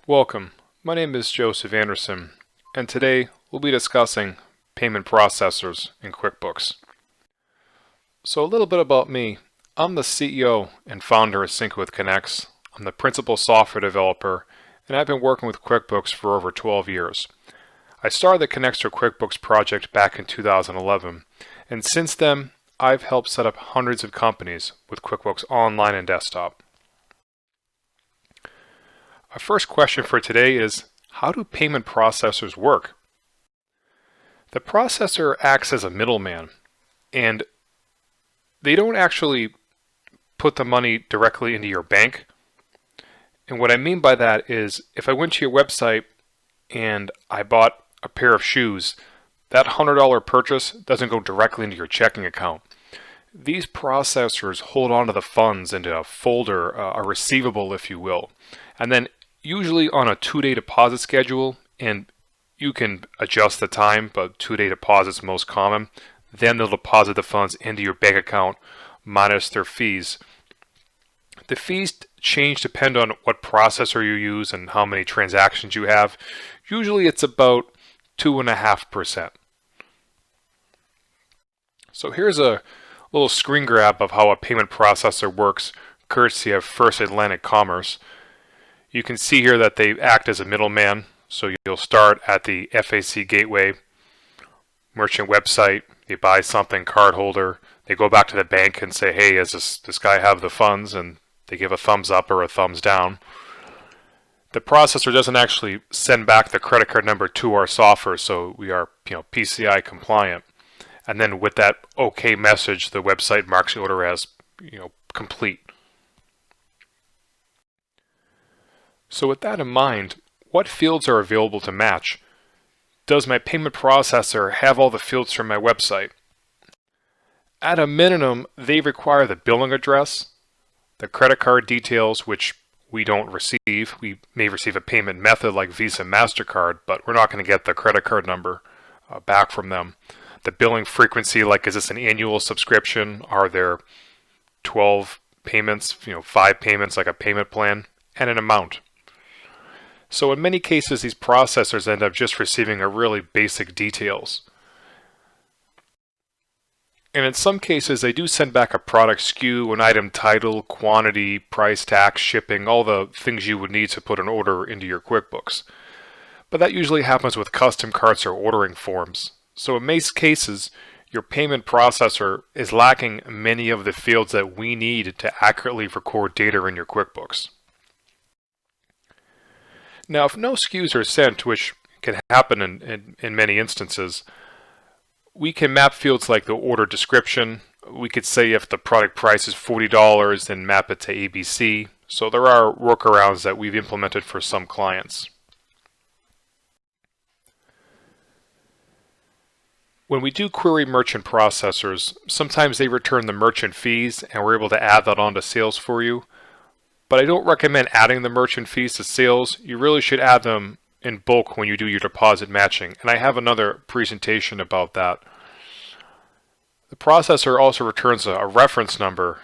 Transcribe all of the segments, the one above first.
Welcome. My name is Joseph Anderson, and today we'll be discussing payment processors in QuickBooks. So a little bit about me. I'm the CEO and founder of Sync with Connects. I'm the principal software developer, and I've been working with QuickBooks for over 12 years. I started the Connects to QuickBooks project back in 2011, and since then I've helped set up hundreds of companies with QuickBooks Online and Desktop. Our first question for today is, how do payment processors work? The processor acts as a middleman, and they don't actually put the money directly into your bank. And what I mean by that is, if I went to your website and I bought a pair of shoes, that $100 purchase doesn't go directly into your checking account. These processors hold on to the funds into a folder, a receivable if you will, and then usually on a 2-day deposit schedule, and you can adjust the time, but 2-day deposit's most common. Then they'll deposit the funds into your bank account minus their fees. The fees change depend on what processor you use and how many transactions you have. Usually it's about 2.5%. So here's a little screen grab of how a payment processor works, courtesy of First Atlantic Commerce. You can see here that they act as a middleman, so you'll start at the FAC gateway, merchant website, they buy something, cardholder, they go back to the bank and say, hey, does this guy have the funds? And they give a thumbs up or a thumbs down. The processor doesn't actually send back the credit card number to our software, so we are PCI compliant. And then with that OK message, the website marks the order as complete. So with that in mind, what fields are available to match? Does my payment processor have all the fields from my website? At a minimum, they require the billing address, the credit card details, which we don't receive. We may receive a payment method like Visa, MasterCard, but we're not going to get the credit card number back from them. The billing frequency, like is this an annual subscription? Are there 12 payments, 5 payments like a payment plan? And an amount. So in many cases, these processors end up just receiving a really basic details. And in some cases, they do send back a product SKU, an item title, quantity, price, tax, shipping, all the things you would need to put an order into your QuickBooks. But that usually happens with custom carts or ordering forms. So in most cases, your payment processor is lacking many of the fields that we need to accurately record data in your QuickBooks. Now, if no SKUs are sent, which can happen in many instances, we can map fields like the order description. We could say if the product price is $40, then map it to ABC. So there are workarounds that we've implemented for some clients. When we do query merchant processors, sometimes they return the merchant fees and we're able to add that onto sales for you. But I don't recommend adding the merchant fees to sales. You really should add them in bulk when you do your deposit matching. And I have another presentation about that. The processor also returns a reference number,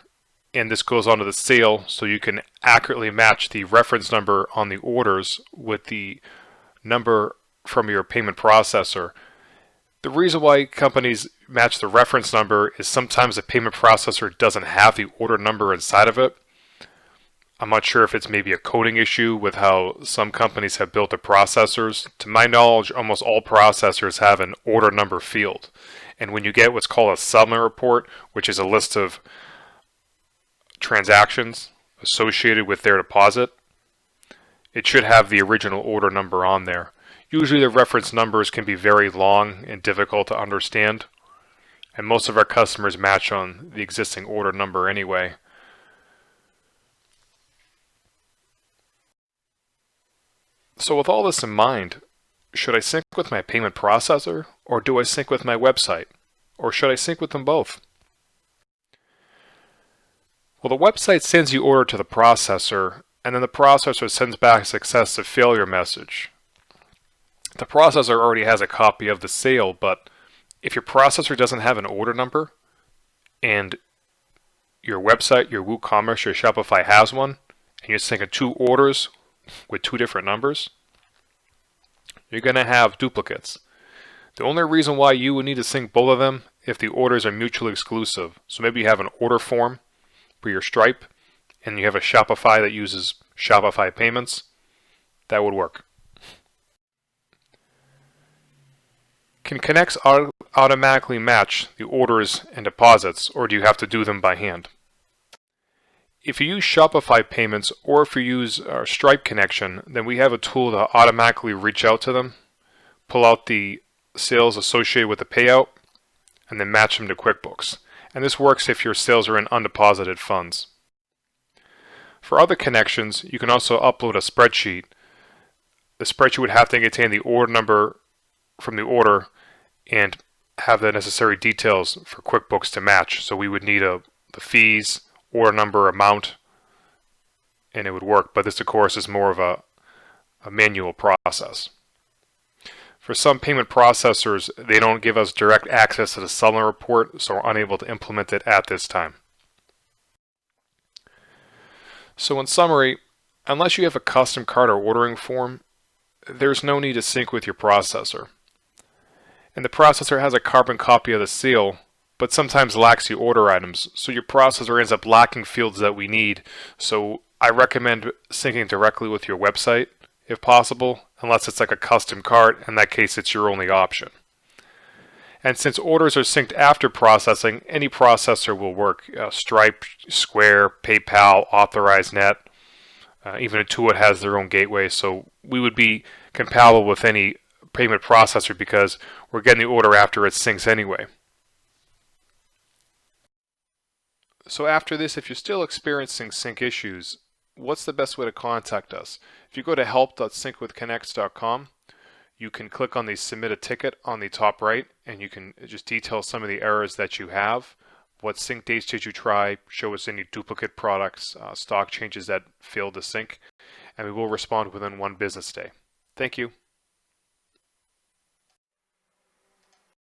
and this goes onto the sale so you can accurately match the reference number on the orders with the number from your payment processor. The reason why companies match the reference number is sometimes the payment processor doesn't have the order number inside of it. I'm not sure if it's maybe a coding issue with how some companies have built their processors. To my knowledge, almost all processors have an order number field. And when you get what's called a settlement report, which is a list of transactions associated with their deposit, it should have the original order number on there. Usually the reference numbers can be very long and difficult to understand, and most of our customers match on the existing order number anyway. So with all this in mind, should I sync with my payment processor, or do I sync with my website? Or should I sync with them both? Well, the website sends the order to the processor, and then the processor sends back a success or failure message. The processor already has a copy of the sale, but if your processor doesn't have an order number, and your website, your WooCommerce, your Shopify has one, and you're syncing 2 orders with two different numbers, you're going to have duplicates. The only reason why you would need to sync both of them if the orders are mutually exclusive. So maybe you have an order form for your Stripe and you have a Shopify that uses Shopify payments. That would work. Can Connects automatically match the orders and deposits, or do you have to do them by hand? If you use Shopify payments or if you use our Stripe connection, then we have a tool to automatically reach out to them, pull out the sales associated with the payout, and then match them to QuickBooks. And this works if your sales are in undeposited funds. For other connections, you can also upload a spreadsheet. The spreadsheet would have to contain the order number from the order and have the necessary details for QuickBooks to match. So we would need the fees, order number, amount, and it would work. But this, of course, is more of a manual process. For some payment processors, they don't give us direct access to the settlement report, so we're unable to implement it at this time. So in summary, unless you have a custom card or ordering form, there's no need to sync with your processor. And the processor has a carbon copy of the seal, but sometimes lacks the order items, so your processor ends up lacking fields that we need. So I recommend syncing directly with your website, if possible, unless it's like a custom cart. In that case, it's your only option. And since orders are synced after processing, any processor will work. Stripe, Square, PayPal, AuthorizeNet, even Intuit has their own gateway, so we would be compatible with any payment processor because we're getting the order after it syncs anyway. So after this, if you're still experiencing sync issues, what's the best way to contact us? If you go to help.sync.withconnects.com, you can click on the submit a ticket on the top right, and you can just detail some of the errors that you have. What sync dates did you try? Show us any duplicate products, stock changes that failed to sync, and we will respond within 1 business day. Thank you.